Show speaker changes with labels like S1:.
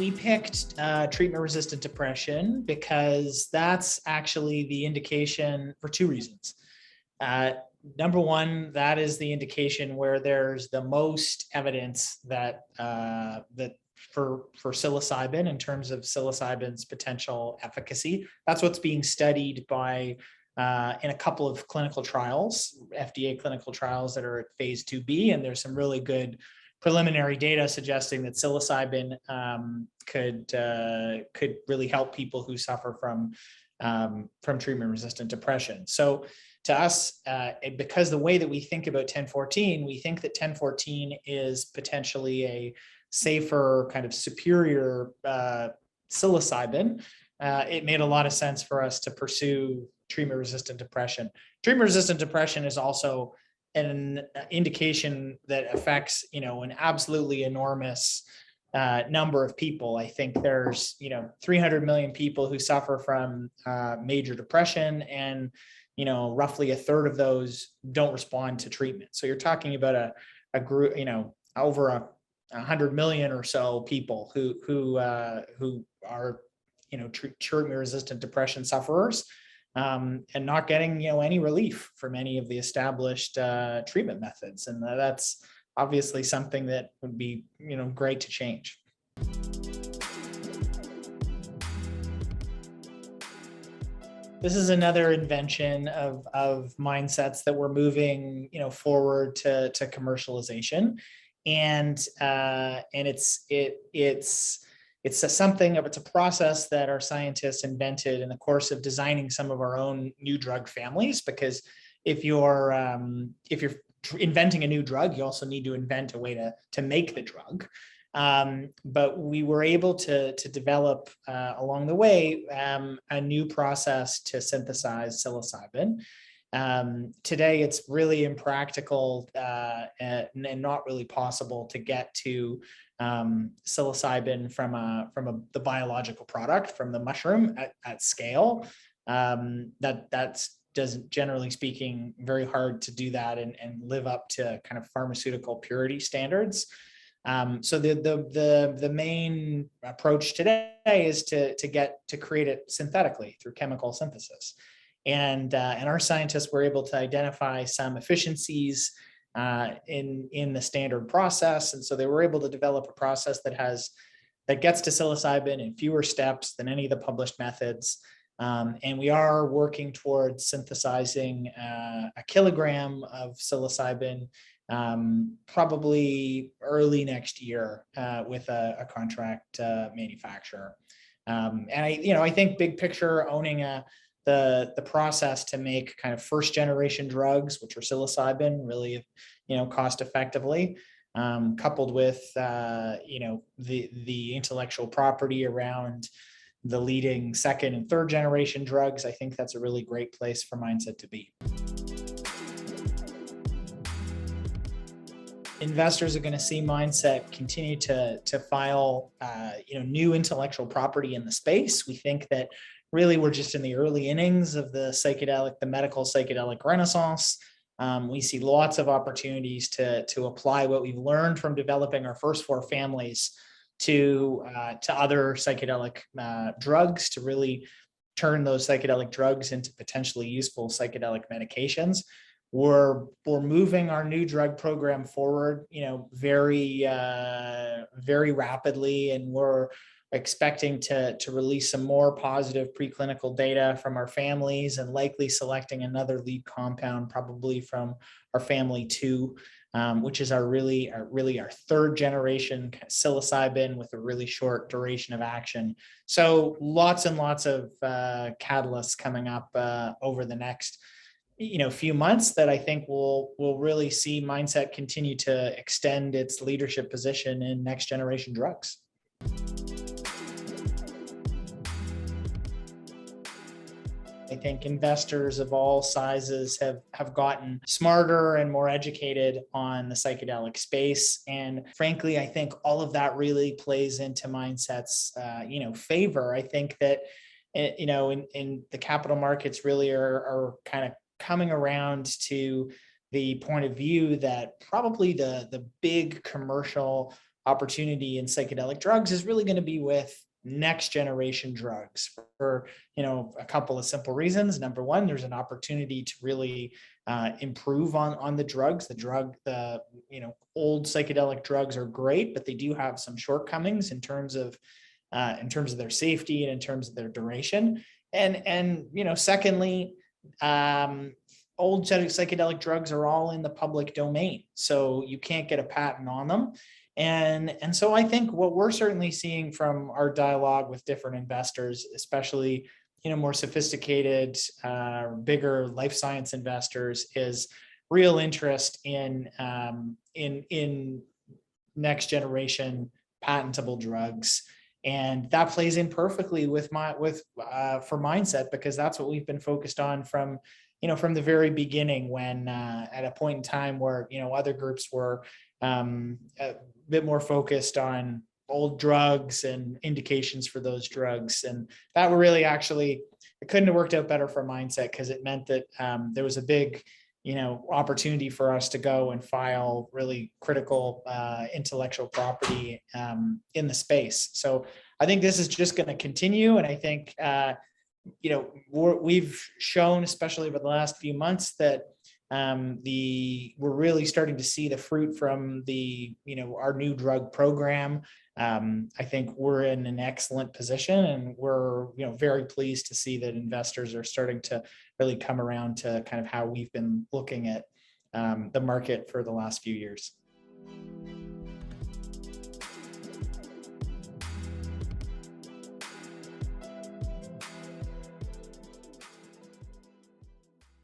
S1: We picked treatment-resistant depression because that's actually the indication for two reasons. Number one, that is the indication where there's the most evidence that for psilocybin in terms of psilocybin's potential efficacy. That's what's being studied by in a couple of clinical trials, FDA clinical trials that are at phase 2B, and there's some really good preliminary data suggesting that psilocybin could really help people who suffer from treatment-resistant depression. So to us, because the way that we think about 1014, we think that 1014 is potentially a safer, kind of superior psilocybin. It made a lot of sense for us to pursue treatment-resistant depression. Treatment-resistant depression is also an indication that affects, an absolutely enormous number of people. I think there's, 300 million people who suffer from major depression, and, roughly a third of those don't respond to treatment. So you're talking about a group, over 100 million or so people who are, treatment-resistant depression sufferers. And not getting any relief from any of the established treatment methods, and that's obviously something that would be great to change. This is another invention of mindsets that we're moving forward to commercialization, and it's a process that our scientists invented in the course of designing some of our own new drug families. Because if you're inventing a new drug, you also need to invent a way to make the drug. But we were able to develop along the way a new process to synthesize psilocybin. Today, it's really impractical and not really possible to get to psilocybin from the biological product, from the mushroom at scale. That's doesn't, generally speaking, very hard to do that and live up to kind of pharmaceutical purity standards. So the main approach today is to create it synthetically through chemical synthesis. And our scientists were able to identify some efficiencies in the standard process, and so they were able to develop a process that gets to psilocybin in fewer steps than any of the published methods. And we are working towards synthesizing a kilogram of psilocybin probably early next year with a contract manufacturer. And I think big picture, owning the process to make kind of first generation drugs, which are psilocybin, really, cost effectively, coupled with, the intellectual property around the leading second and third generation drugs. I think that's a really great place for Mindset to be. Investors are going to see Mindset continue to file, new intellectual property in the space. We think that really we're just in the early innings of the medical psychedelic renaissance. We see lots of opportunities to apply what we've learned from developing our first four families to other psychedelic drugs, to really turn those psychedelic drugs into potentially useful psychedelic medications. We're moving our new drug program forward, very rapidly, and we're expecting to release some more positive preclinical data from our families, and likely selecting another lead compound, probably from our family 2, which is our third generation psilocybin with a really short duration of action. So lots and lots of catalysts coming up over the next few months that I think we'll really see Mindset continue to extend its leadership position in next generation drugs. I think investors of all sizes have gotten smarter and more educated on the psychedelic space. And frankly, I think all of that really plays into Mindset's, favor. I think that, in the capital markets really are kind of coming around to the point of view that probably the big commercial opportunity in psychedelic drugs is really going to be with next generation drugs for a couple of simple reasons. Number one, there's an opportunity to really improve on the drugs. The old psychedelic drugs are great, but they do have some shortcomings in terms of their safety and in terms of their duration. And secondly, old psychedelic drugs are all in the public domain, so you can't get a patent on them. And so I think what we're certainly seeing from our dialogue with different investors, especially more sophisticated, bigger life science investors, is real interest in next generation patentable drugs. And that plays in perfectly for Mindset, because that's what we've been focused on from the very beginning, when at a point in time where other groups were a bit more focused on old drugs and indications for those drugs. And that were really, actually, it couldn't have worked out better for Mindset, because it meant that there was a big opportunity for us to go and file really critical intellectual property in the space. So I think this is just going to continue. And I think, we've shown, especially over the last few months, that we're really starting to see the fruit from our new drug program. I think we're in an excellent position, and we're very pleased to see that investors are starting to really come around to kind of how we've been looking at the market for the last few years.